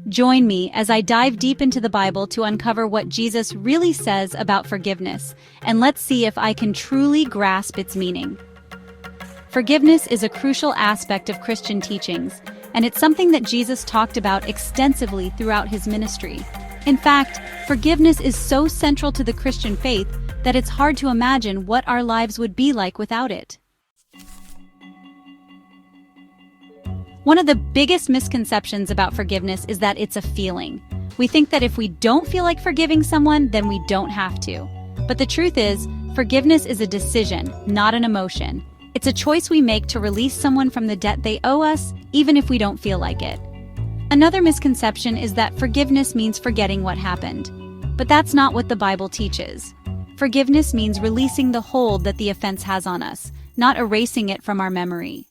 Join me as I dive deep into the Bible to uncover what Jesus really says about forgiveness, and let's see if I can truly grasp its meaning. Forgiveness is a crucial aspect of Christian teachings, and it's something that Jesus talked about extensively throughout his ministry. In fact, forgiveness is so central to the Christian faith that it's hard to imagine what our lives would be like without it. One of the biggest misconceptions about forgiveness is that it's a feeling. We think that if we don't feel like forgiving someone, then we don't have to. But the truth is, forgiveness is a decision, not an emotion. It's a choice we make to release someone from the debt they owe us, even if we don't feel like it. Another misconception is that forgiveness means forgetting what happened. But that's not what the Bible teaches. Forgiveness means releasing the hold that the offense has on us, not erasing it from our memory.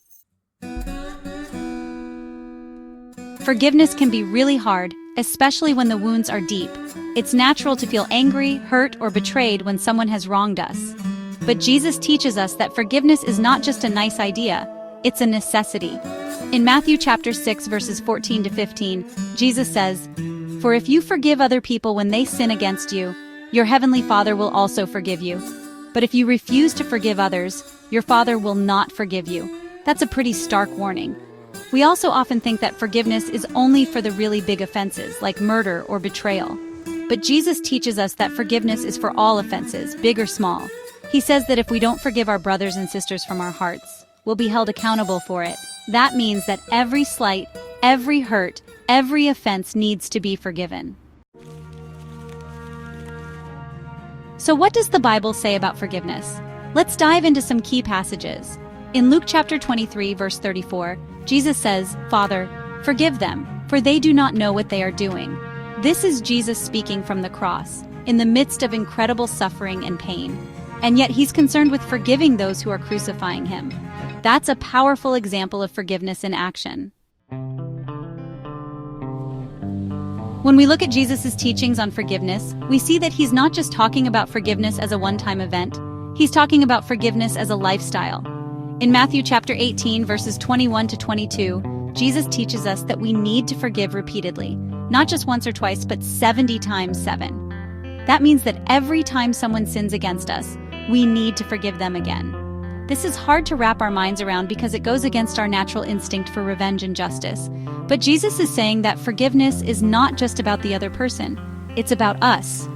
Forgiveness can be really hard, especially when the wounds are deep. It's natural to feel angry, hurt, or betrayed when someone has wronged us. But Jesus teaches us that forgiveness is not just a nice idea, it's a necessity. In Matthew chapter 6, verses 14 to 15, Jesus says, "For if you forgive other people when they sin against you, your heavenly Father will also forgive you. But if you refuse to forgive others, your Father will not forgive you." That's a pretty stark warning. We also often think that forgiveness is only for the really big offenses, like murder or betrayal. But Jesus teaches us that forgiveness is for all offenses, big or small. He says that if we don't forgive our brothers and sisters from our hearts, we'll be held accountable for it. That means that every slight, every hurt, every offense needs to be forgiven. So what does the Bible say about forgiveness? Let's dive into some key passages. In Luke chapter 23, verse 34, Jesus says, "Father, forgive them, for they do not know what they are doing." This is Jesus speaking from the cross, in the midst of incredible suffering and pain. And yet he's concerned with forgiving those who are crucifying him. That's a powerful example of forgiveness in action. When we look at Jesus' teachings on forgiveness, we see that he's not just talking about forgiveness as a one-time event. He's talking about forgiveness as a lifestyle. In Matthew chapter 18, verses 21 to 22, Jesus teaches us that we need to forgive repeatedly, not just once or twice, but 70 times 7. That means that every time someone sins against us, we need to forgive them again. This is hard to wrap our minds around because it goes against our natural instinct for revenge and justice. But Jesus is saying that forgiveness is not just about the other person, it's about us.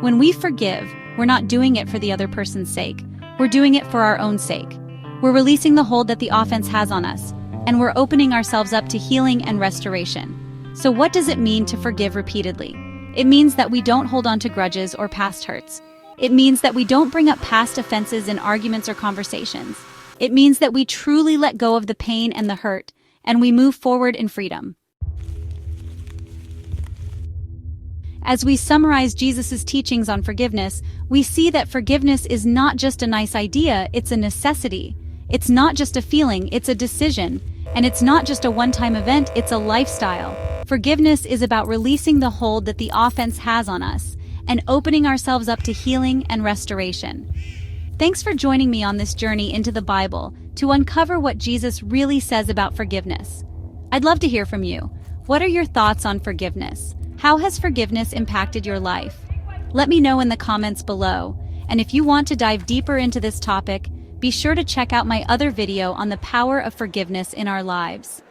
When we forgive, we're not doing it for the other person's sake. We're doing it for our own sake. We're releasing the hold that the offense has on us, and we're opening ourselves up to healing and restoration. So what does it mean to forgive repeatedly? It means that we don't hold on to grudges or past hurts. It means that we don't bring up past offenses in arguments or conversations. It means that we truly let go of the pain and the hurt, and we move forward in freedom. As we summarize Jesus' teachings on forgiveness, we see that forgiveness is not just a nice idea, it's a necessity. It's not just a feeling, it's a decision. And it's not just a one-time event, it's a lifestyle. Forgiveness is about releasing the hold that the offense has on us and opening ourselves up to healing and restoration. Thanks for joining me on this journey into the Bible to uncover what Jesus really says about forgiveness. I'd love to hear from you. What are your thoughts on forgiveness? How has forgiveness impacted your life? Let me know in the comments below. And if you want to dive deeper into this topic, be sure to check out my other video on the power of forgiveness in our lives.